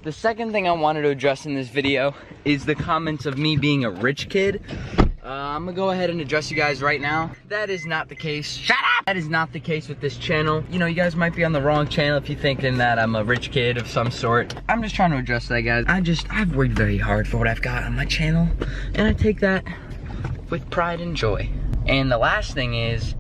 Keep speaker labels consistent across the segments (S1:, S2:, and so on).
S1: The second thing I wanted to address in this video is the comments of me being a rich kid. I'm gonna go ahead and address you guys right now. That is not the case. Shut up! That is not the case with this channel. You know, you guys might be on the wrong channel if you're thinking that I'm a rich kid of some sort. I'm just trying to address that, guys. I've worked very hard for what I've got on my channel, and I take that with pride and joy. And the last thing is,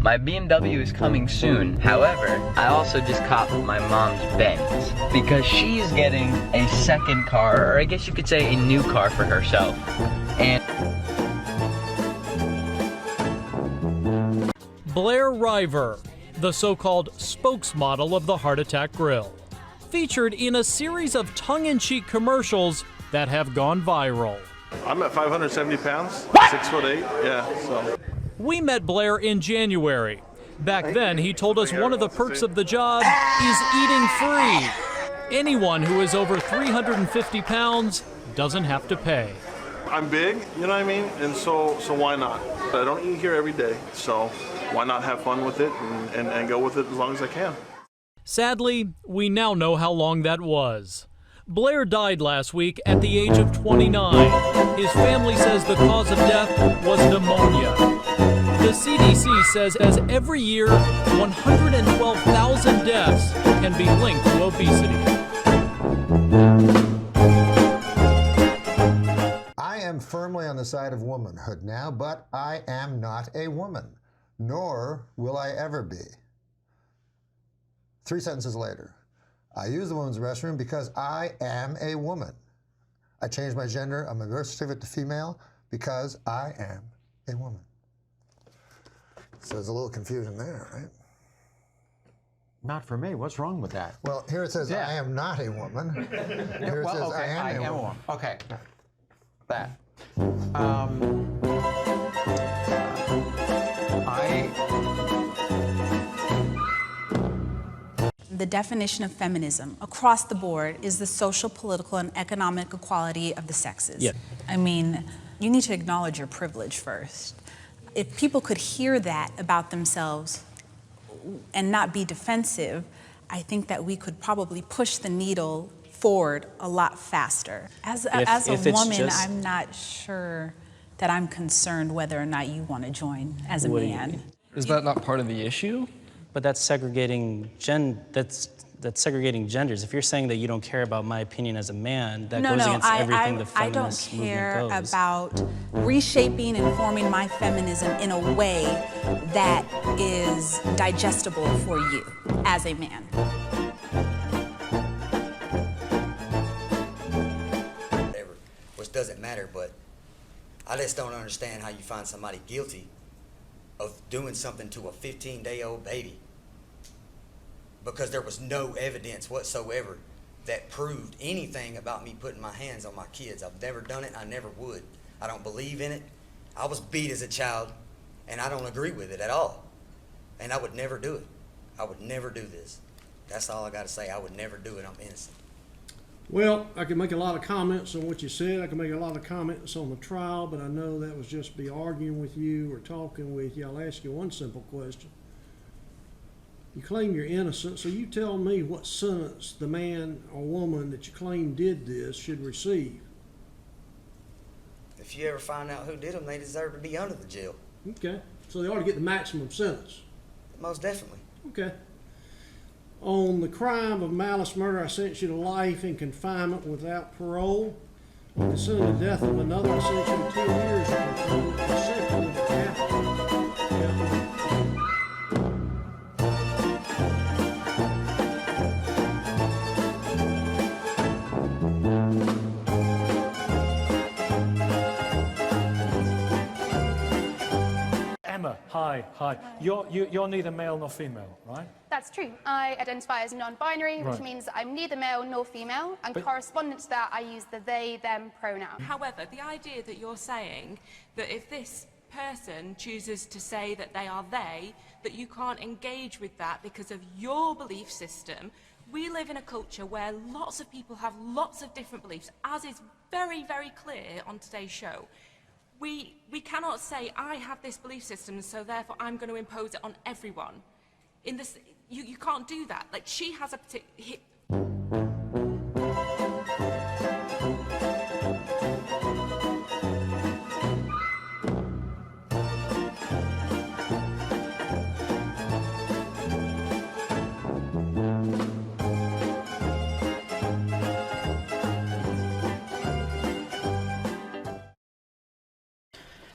S1: my BMW is coming soon. However, I also just copped my mom's Benz because she's getting a second car, or I guess you could say a new car for herself. And
S2: Blair River, the so-called spokesmodel of the Heart Attack Grill, featured in a series of tongue-in-cheek commercials that have gone viral.
S3: I'm at 570 pounds, 6'8", yeah, so.
S2: We met Blair in January. Back then, he told us one of the perks of the job is eating free. Anyone who is over 350 pounds doesn't have to pay.
S3: I'm big, you know what I mean? And so why not? I don't eat here every day, so why not have fun with it and go with it as long as I can?
S2: Sadly, we now know how long that was. Blair died last week at the age of 29. His family says the cause of death was pneumonia. The CDC says as every year, 112,000 deaths can be linked to obesity.
S4: I am firmly on the side of womanhood now, but I am not a woman, nor will I ever be. 3 sentences later. I use the women's restroom because I am a woman. I changed my gender on my birth certificate to female because I am a woman. So there's a little confusion there, right?
S5: Not for me. What's wrong with that?
S4: Well, here it says I am not a woman. Here it says
S5: okay,
S4: I am a woman.
S5: Okay. That.
S6: The definition of feminism across the board is the social, political, and economic equality of the sexes.
S2: Yeah.
S6: I mean, you need to acknowledge your privilege first. If people could hear that about themselves and not be defensive, I think that we could probably push the needle forward a lot faster. As a woman, I'm not sure that I'm concerned whether or not you want to join as a man.
S7: Is that not part of the issue?
S8: But that's segregating that's segregating genders. If you're saying that you don't care about my opinion as a man, that goes against everything the feminist movement goes.
S6: I don't care about reshaping and forming my feminism in a way that is digestible for you as a man.
S9: Whatever, which doesn't matter, but I just don't understand how you find somebody guilty of doing something to a 15-day-old baby because there was no evidence whatsoever that proved anything about me putting my hands on my kids. I've never done it. I never would. I don't believe in it. I was beat as a child, and I don't agree with it at all. And I would never do it. I would never do this. That's all I got to say. I would never do it. I'm innocent.
S10: Well, I can make a lot of comments on what you said. I can make a lot of comments on the trial, but I know that was just be arguing with you or talking with you. I'll ask you one simple question. You claim you're innocent, so you tell me what sentence the man or woman that you claim did this should receive.
S9: If you ever find out who did them, they deserve to be under the jail.
S10: Okay, so they ought to get the maximum sentence.
S9: Most definitely.
S10: Okay. On the crime of malice murder, I sentence you to life in confinement without parole. On considering the death of another, I sentence you to 10 years in confinement consecutive after.
S11: Emma, hi. You're neither male nor female, right?
S12: That's true. I identify as non-binary, which means that I'm neither male nor female, and correspondent to that, I use the they, them pronoun.
S13: However, the idea that you're saying that if this person chooses to say that they are they, that you can't engage with that because of your belief system. We live in a culture where lots of people have lots of different beliefs, as is very, very clear on today's show. We cannot say, I have this belief system, so therefore I'm going to impose it on everyone. In this, you can't do that. Like, she has a particular...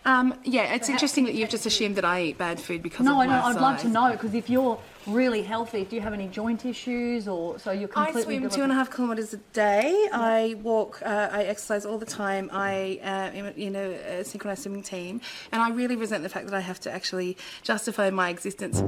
S14: Yeah, it's interesting that you've just assumed that I eat bad food because of
S15: No,
S14: my
S15: I'd love to
S14: size.
S15: know, because if you're really healthy, do you have any joint issues, or so you're completely...
S14: I swim 2.5 kilometres a day. I walk, I exercise all the time. I am in a synchronized swimming team, and I really resent the fact that I have to actually justify my existence.